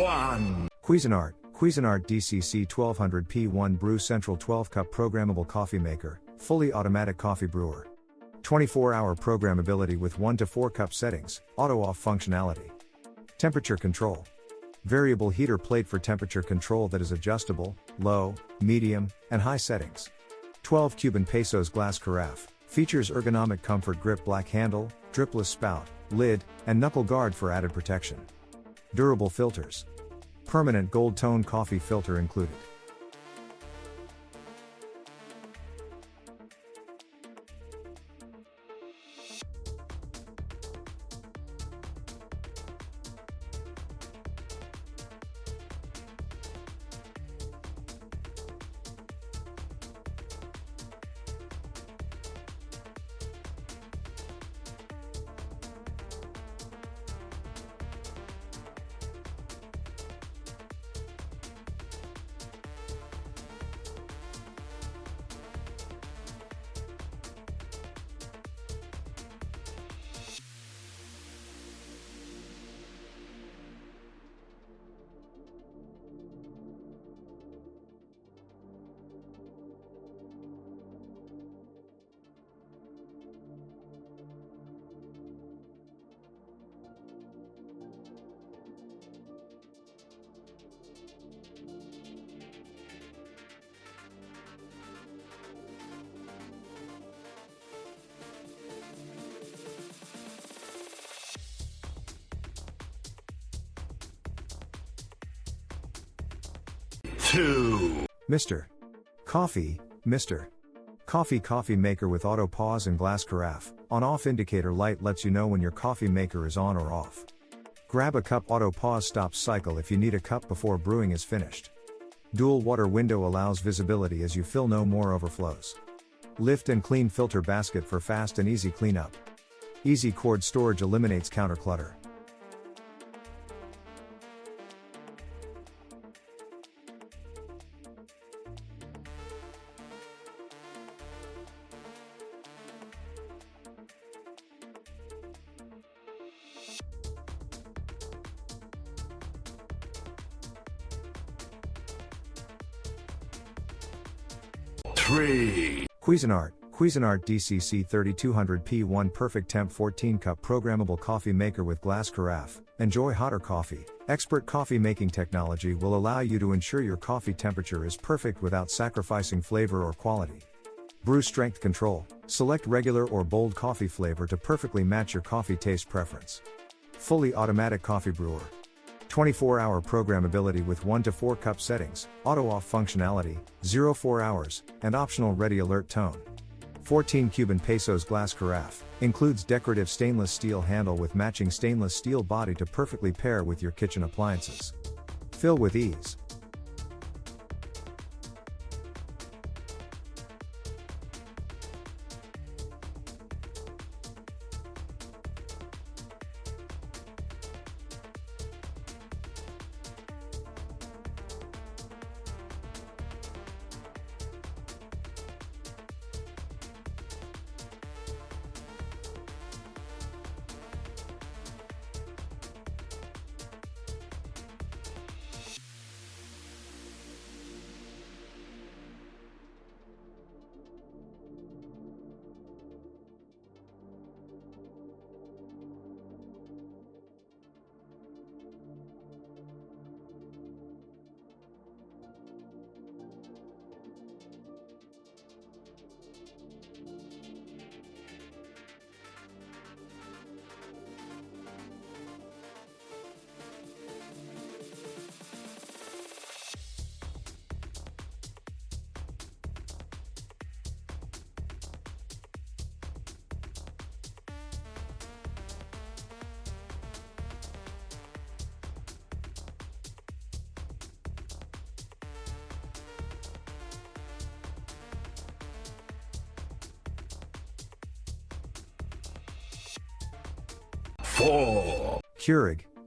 1. Cuisinart DCC 1200P1 Brew Central 12-cup programmable coffee maker, fully automatic coffee brewer. 24-hour programmability with 1 to 4 cup settings, auto-off functionality. Temperature control. Variable heater plate for temperature control that is adjustable, low, medium, and high settings. 12 Cuban pesos glass carafe, features ergonomic comfort grip black handle, dripless spout, lid, and knuckle guard for added protection. Durable filters. Permanent gold tone coffee filter included. Mr. Coffee maker with auto pause and glass carafe. On-off indicator light lets you know when your coffee maker is on or off. Grab a cup. Auto pause stops cycle if you need a cup before brewing is finished. Dual water window allows visibility as you fill, no more overflows. Lift and clean filter basket for fast and easy cleanup. Easy cord storage eliminates counter clutter. Cuisinart DCC 3200P1 PerfecTemp 14-cup programmable coffee maker with glass carafe. Enjoy hotter coffee. Expert coffee making technology will allow you to ensure your coffee temperature is perfect without sacrificing flavor or quality. Brew strength control. Select regular or bold coffee flavor to perfectly match your coffee taste preference. Fully automatic coffee brewer. 24-hour programmability with 1 to 4 cup settings, auto-off functionality, 0-4 hours, and optional ready alert tone. 14 Cuban pesos glass carafe, includes decorative stainless steel handle with matching stainless steel body to perfectly pair with your kitchen appliances. Fill with ease.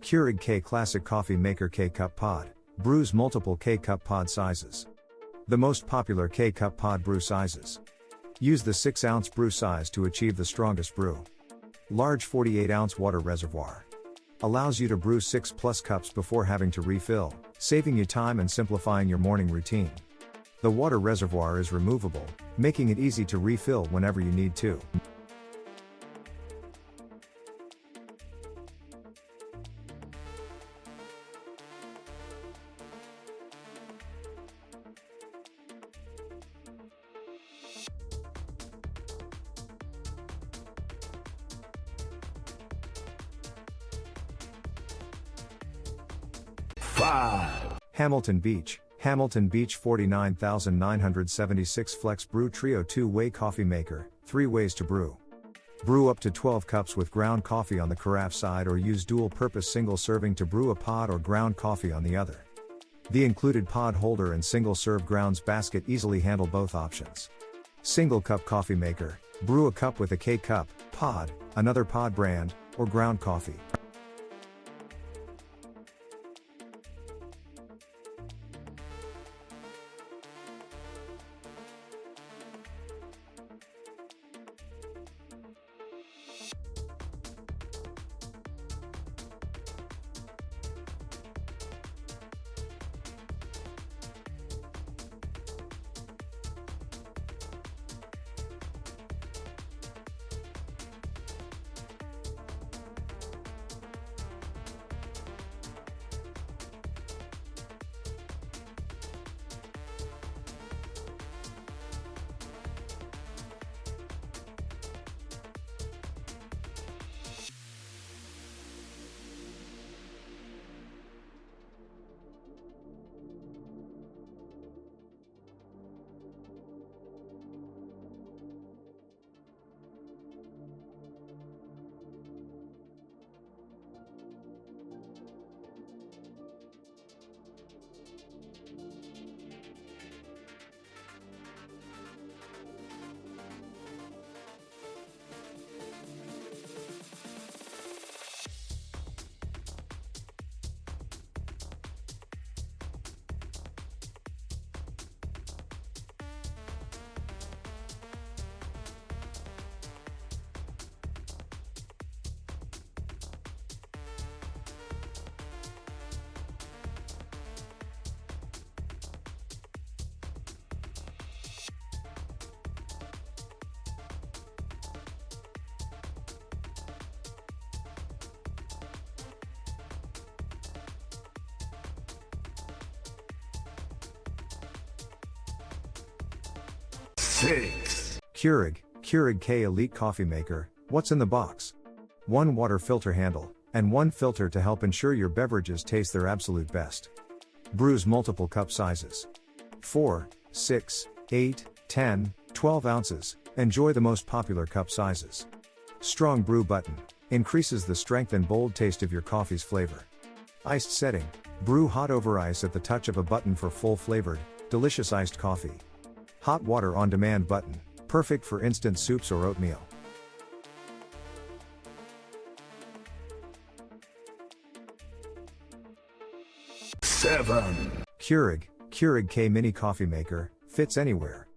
Keurig K Classic Coffee Maker K-Cup Pod. Brews multiple K-Cup pod sizes. The most popular K-Cup pod brew sizes. Use the 6-ounce brew size to achieve the strongest brew. Large 48-ounce water reservoir. allows you to brew 6+ cups before having to refill, saving you time and simplifying your morning routine. The water reservoir is removable, making it easy to refill whenever you need to. Hamilton Beach 49976 FlexBrew Trio 2-way coffee maker, 3 ways to brew. Brew up to 12 cups with ground coffee on the carafe side or use dual-purpose single serving to brew a pod or ground coffee on the other. The included pod holder and single-serve grounds basket easily handle both options. Single cup coffee maker, brew a cup with a K-cup, pod, another pod brand, or ground coffee. Keurig K Elite Coffee Maker, what's in the box? 1 water filter handle, and 1 filter to help ensure your beverages taste their absolute best. Brews multiple cup sizes. 4, 6, 8, 10, 12 ounces, enjoy the most popular cup sizes. Strong brew button, increases the strength and bold taste of your coffee's flavor. Iced setting, brew hot over ice at the touch of a button for full flavored, delicious iced coffee. Hot water on demand button, perfect for instant soups or oatmeal. Keurig K Mini Coffee Maker, fits anywhere.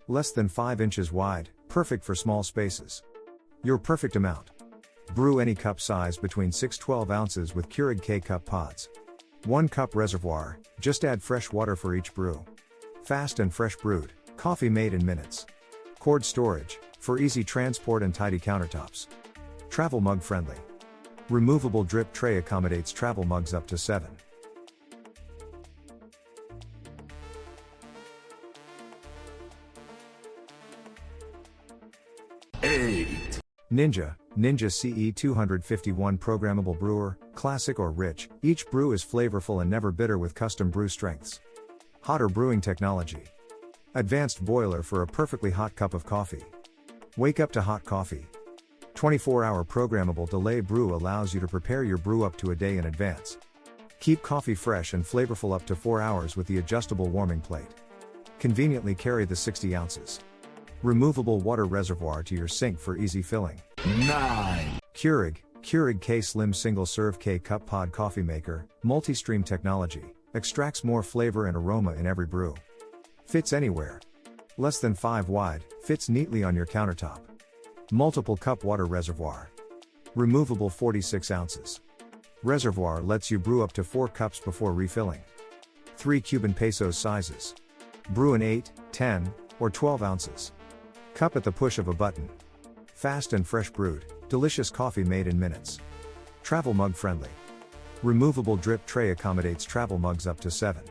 Less than 5 inches wide, perfect for small spaces. Your perfect amount. Brew any cup size between 6-12 ounces with Keurig K cup pods. 1 cup reservoir, just add fresh water for each brew. Fast and fresh brewed, coffee made in minutes. Cord storage, for easy transport and tidy countertops. Travel mug friendly. Removable drip tray accommodates travel mugs up to 7. Ninja CE 251 Programmable Brewer, classic or rich, each brew is flavorful and never bitter with custom brew strengths. Hotter brewing technology. Advanced boiler for a perfectly hot cup of coffee. Wake up to hot coffee. 24-hour programmable delay brew allows you to prepare your brew up to a day in advance. Keep coffee fresh and flavorful up to 4 hours with the adjustable warming plate. Conveniently carry the 60 ounces. Removable water reservoir to your sink for easy filling. Keurig K Slim Single Serve K Cup Pod Coffee Maker, multi-stream technology, extracts more flavor and aroma in every brew. Fits anywhere. Less than 5 wide, fits neatly on your countertop. Multiple cup water reservoir. Removable 46 ounces. Reservoir lets you brew up to 4 cups before refilling. 3 Cuban pesos sizes. Brew in 8, 10, or 12 ounces. Cup at the push of a button. Fast and fresh brewed, delicious coffee made in minutes. Travel mug friendly. Removable drip tray accommodates travel mugs up to 7.